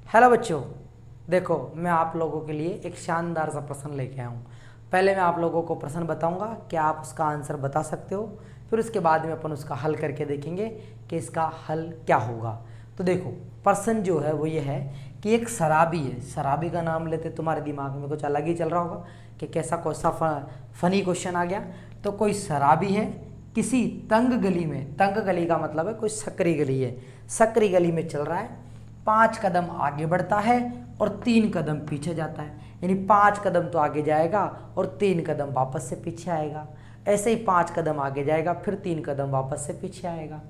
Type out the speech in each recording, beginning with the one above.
Hello बच्चों, देखो मैं आप लोगों के लिए एक शानदार सा प्रश्न लेके आया हूँ। पहले मैं आप लोगों को प्रश्न बताऊंगा कि आप उसका आंसर बता सकते हो, फिर उसके बाद में अपन उसका हल करके देखेंगे कि इसका हल क्या होगा। तो देखो, प्रश्न जो है वो ये है कि एक शराबी है। शराबी का नाम लेते तुम्हारे दिमाग में कुछ अलग ही चल रहा होगा कि कैसा कैसा फनी क्वेश्चन आ गया। तो कोई शराबी है किसी तंग गली में, तंग गली का मतलब है कोई सकरी गली है, सकरी गली में चल रहा है। 5 कदम आगे बढ़ता है और 3 कदम पीछे जाता है, यानी 5 कदम तो आगे जाएगा और 3 कदम वापस से पीछे आएगा। ऐसे ही 5 कदम आगे जाएगा, फिर 3 कदम वापस से पीछे आएगा।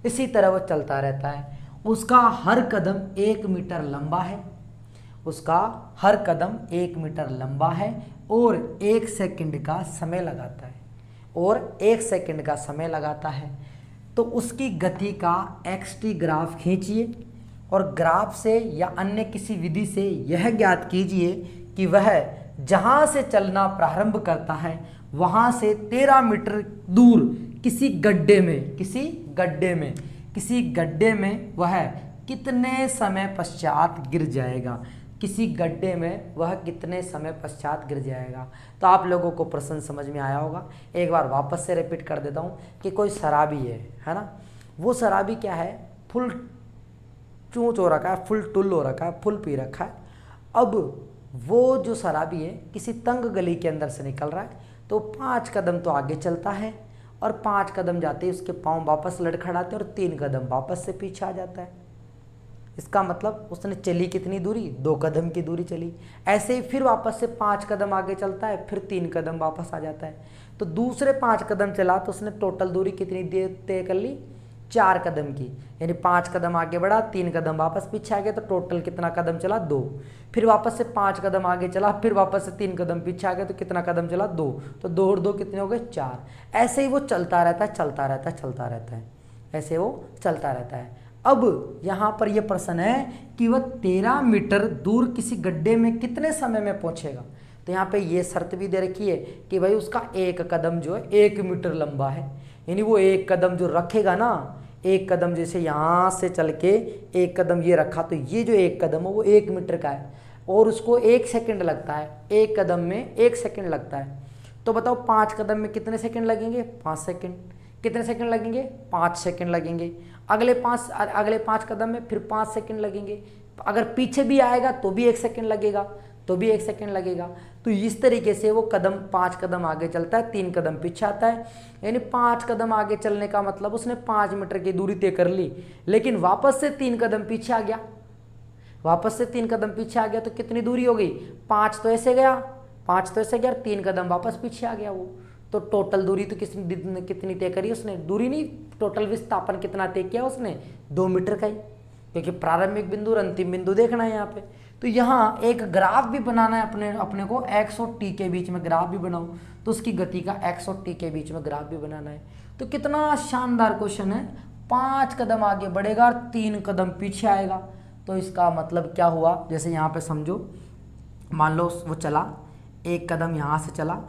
इसी तरह वो चलता रहता है। उसका हर कदम 1 मीटर लंबा है, उसका हर कदम 1 मीटर लंबा है और 1 सेकंड का समय लगाता है, और 1 सेकंड का समय लगाता है। तो उसकी गति का एक्सटी ग्राफ खींचिए और ग्राफ से या अन्य किसी विधि से यह ज्ञात कीजिए कि वह जहाँ से चलना प्रारंभ करता है वहाँ से 13 मीटर दूर किसी गड्ढे में वह कितने समय पश्चात गिर जाएगा। किसी गड्ढे में वह कितने समय पश्चात गिर जाएगा। तो आप लोगों को प्रश्न समझ में आया होगा। एक बार वापस से रिपीट कर देता हूँ कि कोई शराबी है ना। वो शराबी क्या है, फुल चूच हो रखा है, फुल टुल हो रखा है, फुल पी रखा है। अब वो जो शराबी है किसी तंग गली के अंदर से निकल रहा है, तो 5 कदम तो आगे चलता है और 5 कदम जाते ही उसके पाँव वापस लड़खड़ाते हैं और 3 कदम वापस से पीछे आ जाता है। इसका मतलब उसने चली कितनी दूरी, 2 कदम की दूरी चली। ऐसे ही फिर वापस से 5 कदम आगे चलता है, फिर 3 कदम वापस आ जाता है। तो दूसरे 5 कदम चला तो उसने टोटल दूरी कितनी तय कर ली, 4 कदम की। यानी 5 कदम आगे बढ़ा, 3 कदम वापस पीछे आ गया, तो टोटल कितना कदम चला, 2। फिर वापस से 5 कदम आगे चला, फिर वापस से 3 कदम पीछे आ गया, तो कितना कदम चला, 2। तो 2 और 2 कितने हो गए, 4। ऐसे ही वो चलता रहता है, ऐसे वो चलता रहता है। अब यहाँ पर यह प्रश्न है कि वह 13 मीटर दूर किसी गड्ढे में कितने समय में पहुंचेगा। तो यहाँ पे ये शर्त भी दे रखी है कि भाई उसका एक कदम जो है 1 मीटर लंबा है, यानी वो एक कदम जो रखेगा ना, एक कदम जैसे यहाँ से चल के एक कदम ये रखा, तो ये जो एक कदम है वो 1 मीटर का है और उसको 1 सेकंड लगता है। एक कदम में 1 सेकंड लगता है। तो बताओ 5 कदम में कितने सेकंड लगेंगे, 5 सेकंड। कितने सेकंड लगेंगे, 5 सेकंड लगेंगे। अगले 5 कदम में फिर 5 सेकंड लगेंगे। अगर पीछे भी आएगा तो भी 1 सेकंड लगेगा, तो इस तरीके से वो 5 कदम आगे चलता है, 3 कदम पीछे आता है। यानी 5 कदम आगे चलने का मतलब उसने 5 मीटर की दूरी तय कर ली, लेकिन वापस से 3 कदम पीछे आ गया। तो कितनी दूरी हो गई, 5 तो ऐसे गया, 3 कदम वापस पीछे आ गया वो। तो टोटल दूरी तो कितनी तय करी उसने, दूरी नहीं, टोटल विस्थापन कितना तय किया उसने, 2 मीटर का ही, क्योंकि प्रारंभिक बिंदु और अंतिम बिंदु देखना है यहाँ पे। तो यहाँ एक ग्राफ भी बनाना है अपने को, एक्स और टी के बीच में ग्राफ भी बनाऊँ, तो उसकी गति का एक्स और टी के बीच में ग्राफ भी बनाना है। तो कितना शानदार क्वेश्चन है। 5 कदम आगे बढ़ेगा और 3 कदम पीछे आएगा। तो इसका मतलब क्या हुआ, जैसे यहाँ पे समझो, मान लो वो चला, 1 कदम यहाँ से चला,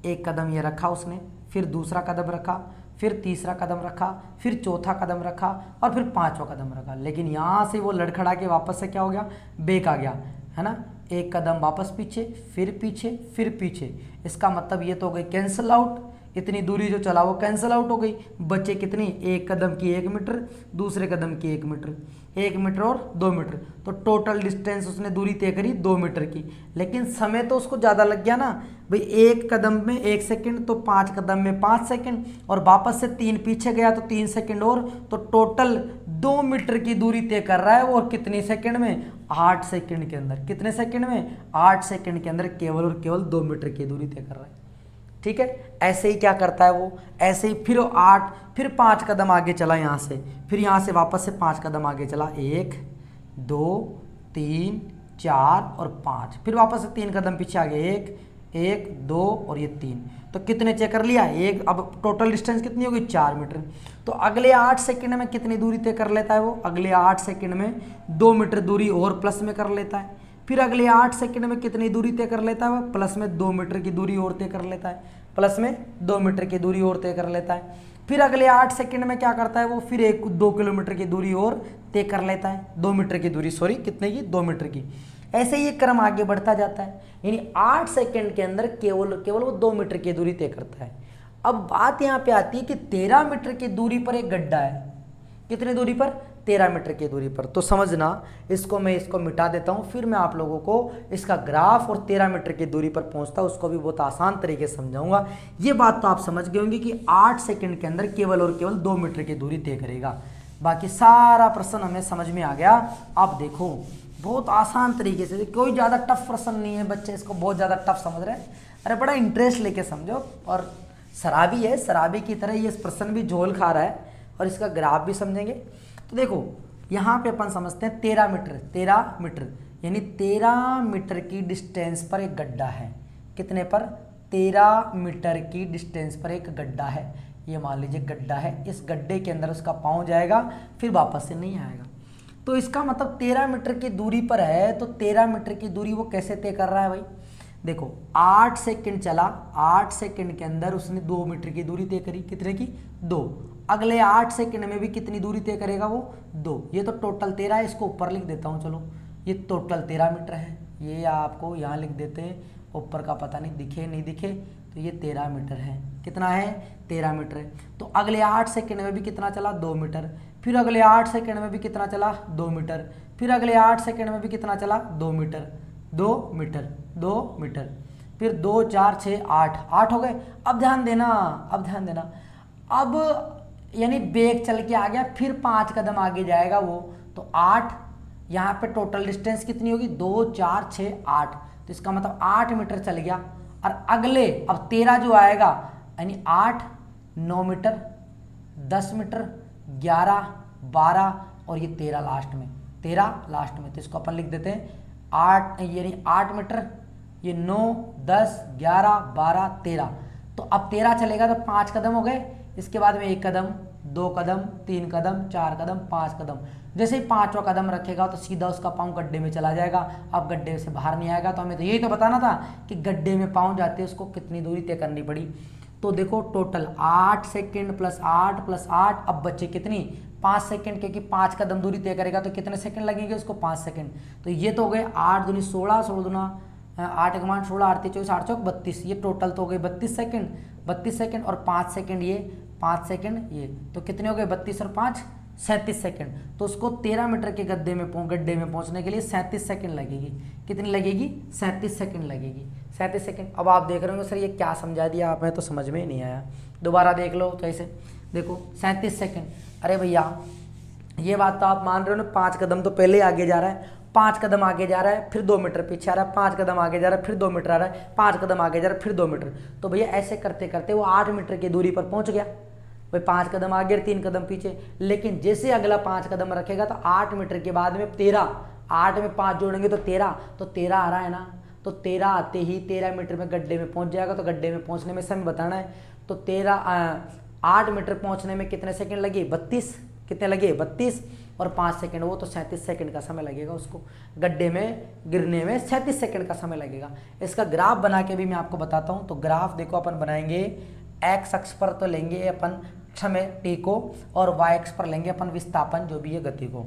1 कदम ये रखा उसने, फिर दूसरा कदम रखा, फिर तीसरा कदम रखा, फिर चौथा कदम रखा और फिर 5वां कदम रखा। लेकिन यहाँ से वो लड़खड़ा के वापस से क्या हो गया, बेक आ गया, है ना। 1 कदम वापस पीछे, फिर पीछे, फिर पीछे। इसका मतलब ये तो हो गई कैंसिल आउट, इतनी दूरी जो चला वो कैंसिल आउट हो गई। बचे कितनी, 1 कदम की 1 मीटर, दूसरे कदम की 1 मीटर, 1 मीटर और 2 मीटर। तो टोटल डिस्टेंस उसने दूरी तय करी 2 मीटर की, लेकिन समय तो उसको ज़्यादा लग गया ना भाई। 1 कदम में 1 सेकंड, तो 5 कदम में 5 सेकंड, और वापस से 3 पीछे गया तो 3 सेकंड और, तो टोटल 2 मीटर की दूरी तय कर रहा है। और कितने सेकंड में, 8 सेकंड के अंदर। कितने सेकंड में, 8 सेकंड के अंदर केवल और केवल 2 मीटर की दूरी तय कर रहा है। ठीक है, ऐसे ही क्या करता है वो, ऐसे ही फिर 5 कदम आगे चला यहाँ से, फिर यहाँ से वापस से 5 कदम आगे चला, 1 2 3 4 और 5, फिर वापस से 3 कदम पीछे आ गए, 1 2 और ये 3। तो कितने चेक कर लिया, 1। अब टोटल डिस्टेंस कितनी होगी, 4 मीटर। तो अगले 8 सेकंड में कितनी दूरी तय कर लेता है वो, अगले 8 सेकंड में 2 मीटर दूरी और प्लस में कर लेता है। फिर अगले 8 सेकंड में कितनी दूरी तय कर लेता है वह, प्लस में 2 मीटर की दूरी और तय कर लेता है, फिर अगले 8 सेकंड में क्या करता है वो, फिर 2 किलोमीटर की दूरी और तय कर लेता है, 2 मीटर की दूरी, सॉरी कितने की, 2 मीटर की। ऐसे ही ये क्रम आगे बढ़ता जाता है, यानी 8 सेकंड के अंदर केवल वो 2 मीटर की दूरी तय करता है। अब बात यहाँ पे आती है कि 13 मीटर की दूरी पर एक गड्ढा है, कितनी दूरी पर, 13 मीटर की दूरी पर। तो समझना, मैं इसको मिटा देता हूँ, फिर मैं आप लोगों को इसका ग्राफ और 13 मीटर की दूरी पर पहुँचता उसको भी बहुत आसान तरीके से समझाऊंगा। ये बात तो आप समझ गए होंगे कि 8 सेकंड के अंदर केवल और केवल 2 मीटर की दूरी तय करेगा। बाकी सारा प्रश्न हमें समझ में आ गया। अब देखो बहुत आसान तरीके से, कोई ज़्यादा टफ प्रश्न नहीं है, बच्चे इसको बहुत ज़्यादा टफ समझ रहे हैं, अरे बड़ा इंटरेस्ट लेके समझो। और शराबी है, शराबी की तरह ये प्रश्न भी झोल खा रहा है और इसका ग्राफ भी समझेंगे। तो देखो यहाँ पे अपन समझते हैं 13 मीटर यानी 13 मीटर की डिस्टेंस पर एक गड्ढा है। कितने पर, 13 मीटर की डिस्टेंस पर एक गड्ढा है। ये मान लीजिए गड्ढा है, इस गड्ढे के अंदर उसका पाँव जाएगा, फिर वापस से नहीं आएगा। तो इसका मतलब 13 मीटर की दूरी पर है, तो 13 मीटर की दूरी वो कैसे तय कर रहा है भाई, देखो 8 सेकंड चला, 8 सेकंड के अंदर उसने 2 मीटर की दूरी तय करी, कितने की, 2। अगले 8 सेकंड में भी कितनी दूरी तय करेगा वो, 2। ये तो टोटल 13 है, इसको ऊपर लिख देता हूँ, चलो ये टोटल 13 मीटर है, ये आपको यहाँ लिख देते हैं, ऊपर का पता नहीं दिखे नहीं दिखे, तो ये 13 मीटर है। कितना है, 13 मीटर है। तो अगले 8 सेकंड में भी कितना चला, 2 मीटर। फिर अगले 8 सेकंड में भी कितना चला, 2 मीटर। फिर अगले 8 सेकंड में भी कितना चला, 2 मीटर, 2 मीटर, 2 मीटर। फिर 2 4 6 8 हो गए। अब ध्यान देना, अब यानी बेग चल के आ गया, फिर 5 कदम आगे जाएगा वो, तो 8, यहाँ पे टोटल डिस्टेंस कितनी होगी, 2 4 6 8, तो इसका मतलब 8 मीटर चल गया। और अगले अब 13 जो आएगा, यानी 8 9 मीटर, 10 मीटर, 11 12 और ये 13 लास्ट में, 13 लास्ट में, तो इसको अपन लिख देते हैं 8, यानी 8 मीटर, ये 9 10 11 12 13। तो अब 13 चलेगा तो 5 कदम हो गए, इसके बाद में 1 कदम, 2 कदम, 3 कदम, 4 कदम, 5 कदम। जैसे ही 5वां कदम रखेगा तो सीधा उसका पाँव गड्ढे में चला जाएगा। अब गड्ढे से बाहर नहीं आएगा। तो हमें तो यही तो बताना था कि गड्ढे में पाँव जाते उसको कितनी दूरी तय करनी पड़ी। तो देखो टोटल 8 सेकंड प्लस 8 प्लस 8, अब बच्चे कितनी, 5 सेकंड, क्योंकि 5 कदम दूरी तय करेगा तो कितने सेकंड लगेंगे उसको, 5 सेकंड। तो ये तो हो गए 8 दूनी 16, 16 दूना 8 1 16, 8 3 24, 8 चौक 32, ये टोटल तो हो गए 32 सेकंड, 32 सेकंड और 5 सेकंड ये, 5 सेकंड ये, तो कितने हो गए 32 और 5 37 सेकंड। तो उसको 13 मीटर के गड्ढे में पहुंचने के लिए 37 सेकंड लगेगी। कितनी लगेगी, 37 सेकंड लगेगी, 37 सेकंड। अब आप देख रहे हो सर ये क्या समझा दिया आपने, तो समझ में ही नहीं आया, दोबारा देख लो। तो ऐसे देखो 37 सेकंड, अरे भैया ये बात तो आप मान रहे हो ना, 5 कदम तो पहले आगे जा रहा है, 5 कदम आगे जा रहा है, फिर 2 मीटर पीछे आ रहा है, 5 कदम आगे जा रहा है, फिर 2 मीटर आ रहा है, 5 कदम आगे जा रहा है, फिर 2 मीटर। तो भैया ऐसे करते करते वो 8 मीटर की दूरी पर पहुंच गया। भाई 5 कदम आगे 3 कदम पीछे, लेकिन जैसे अगला 5 कदम रखेगा तो 8 मीटर के बाद में 13, 8 में 5 जोड़ेंगे तो 13, तो 13 आ रहा है ना, तो 13 आते ही 13 मीटर में गड्ढे में पहुंच जाएगा। तो गड्ढे में पहुंचने में समय बताना है, तो 8 मीटर पहुंचने में कितने सेकंड लगे, 32, कितने लगे 32 और 5 सेकंड, वो तो 37 सेकंड का समय लगेगा उसको गड्ढे में गिरने में, 37 सेकंड का समय लगेगा। इसका ग्राफ बना के भी मैं आपको बताता हूं। तो ग्राफ देखो अपन बनाएंगे, एक्स अक्ष पर तो लेंगे अपन समय टी को, और वाई अक्ष पर लेंगे अपन विस्थापन जो भी है गति को।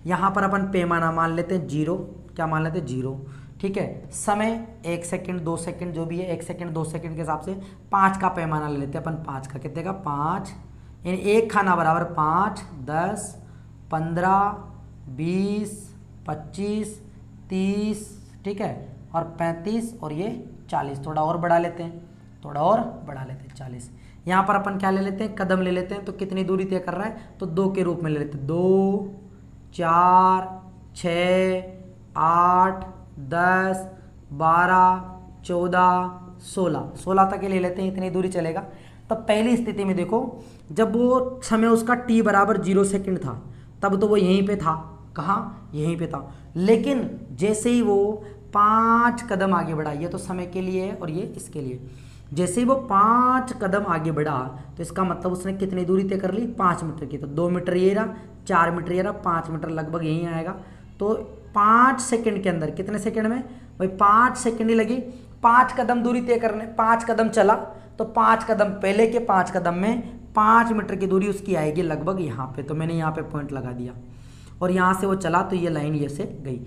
यहाँ पर अपन पैमाना मान लेते हैं 0, क्या मान लेते हैं 0, ठीक है। समय 1 सेकंड 2 सेकंड जो भी है, 1 सेकंड 2 सेकंड के हिसाब से 5 का पैमाना ले लेते हैं अपन, 5 का, कितने का 5, यानी एक खाना बराबर 5 10 15 20 25 30, ठीक है, और 35 और ये 40। थोड़ा और बढ़ा लेते हैं, 40। यहाँ पर अपन क्या ले लेते हैं, कदम ले लेते हैं। तो कितनी दूरी तय कर रहा है, तो 2 के रूप में ले लेते हैं, 2 4 6 8 10 12 14 16 तक के ले लेते हैं, इतनी दूरी चलेगा। तो पहली स्थिति में देखो, जब वो समय उसका t बराबर 0 सेकंड था, तब तो वो यहीं पे था, कहाँ, यहीं पे था। लेकिन जैसे ही वो 5 कदम आगे बढ़ा, ये तो समय के लिए है और ये इसके लिए, जैसे ही वो 5 कदम आगे बढ़ा तो इसका मतलब उसने कितनी दूरी तय कर ली, 5 मीटर की। तो 2 मीटर ये रहा, 4 मीटर ये रहा, 5 मीटर लगभग यहीं आएगा। तो 5 सेकंड के अंदर, कितने सेकंड में भाई, 5 सेकंड ही लगी 5 कदम दूरी तय करने। 5 कदम चला तो 5 कदम पहले के 5 कदम में 5 मीटर की दूरी उसकी आएगी लगभग यहाँ पे, तो मैंने यहाँ पे पॉइंट लगा दिया और यहाँ से वो चला तो ये लाइन ये से गई।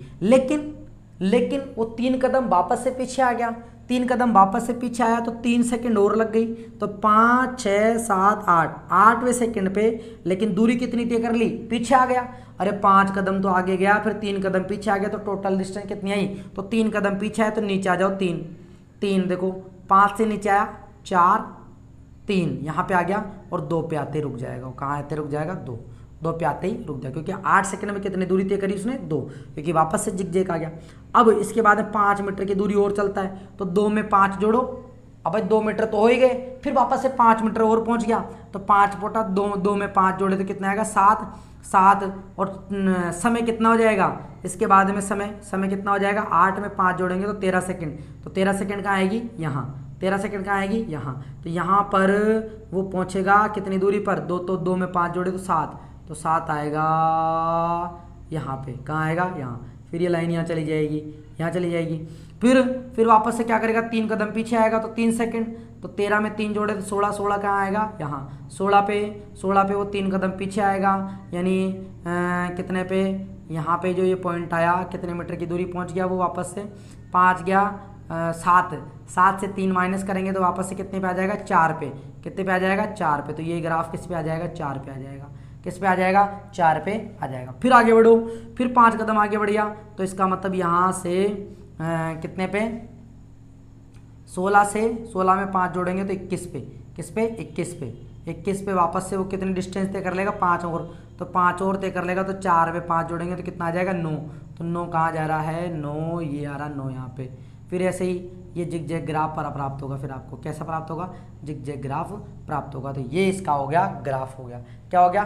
लेकिन वो 3 कदम वापस से पीछे आ गया, 3 कदम वापस से पीछे आया तो 3 सेकंड और लग गई, तो 5 6 7 8 8वें सेकंड पे, लेकिन दूरी कितनी तय कर ली, पीछे आ गया। अरे 5 कदम तो आगे गया, फिर 3 कदम पीछे आ गया, तो टोटल डिस्टेंस कितनी आई, तो 3 कदम पीछे आया तो नीचे आ जाओ 3 3, देखो 5 से नीचे आया 4 3, यहाँ पे आ गया और 2 पे आते रुक जाएगा। कहाँ आते रुक जाएगा, 2 पे आते ही रुक जाएगा, क्योंकि 8 सेकंड में कितनी दूरी तय करी उसने, 2, क्योंकि वापस से जिग आ गया। अब इसके बाद में 5 मीटर की दूरी और चलता है, तो 2 में 5 जोड़ो, अब 2 मीटर तो हो ही गए, फिर वापस से 5 मीटर और पहुंच गया, तो 5 पोटा 2 में 5 जोड़े तो कितना आएगा 7 और समय कितना हो जाएगा, इसके बाद में समय कितना हो जाएगा, 8 में 5 जोड़ेंगे तो 13 सेकंड, तो 13 सेकंड कहाँ आएगी, यहाँ 13 सेकंड कहाँ आएगी, यहाँ, तो यहाँ पर वो पहुँचेगा कितनी दूरी पर, 2, तो 2 में 5 जोड़े तो 7, तो 7 आएगा यहाँ पे, कहाँ आएगा, यहाँ, फिर ये लाइन यहाँ चली जाएगी, यहाँ चली जाएगी, फिर वापस से क्या करेगा, 3 कदम पीछे आएगा तो 3 सेकंड, तो 13 में 3 जोड़े तो 16 कहाँ आएगा, यहाँ 16 पे वो 3 कदम पीछे आएगा, यानी कितने पे, यहाँ पे जो ये पॉइंट आया कितने मीटर की दूरी पहुँच गया वो, वापस से 5 गया 7 से 3 माइनस करेंगे तो वापस से कितने पे आ जाएगा, 4 पे, कितने पे आ जाएगा, 4 पे, तो ये ग्राफ किस पे आ जाएगा, 4 पे आ जाएगा, किस पे आ जाएगा, 4 पे आ जाएगा। फिर आगे बढ़ो, फिर 5 कदम आगे बढ़ गया, तो इसका मतलब यहाँ से कितने पे, 16 में 5 जोड़ेंगे तो 21 पे वापस से वो कितनी डिस्टेंस तय कर लेगा, 5 और, तो 5 और तय कर लेगा, तो 4 में 5 जोड़ेंगे तो कितना आ जाएगा, 9, तो 9 कहाँ जा रहा है, 9, ये आ रहा 9 यहाँ पे। फिर ऐसे ही ये जिगजैग ग्राफ पर प्राप्त होगा, फिर आपको कैसा प्राप्त होगा, जिगजैग ग्राफ प्राप्त होगा। तो ये इसका हो गया, ग्राफ हो गया, क्या हो गया।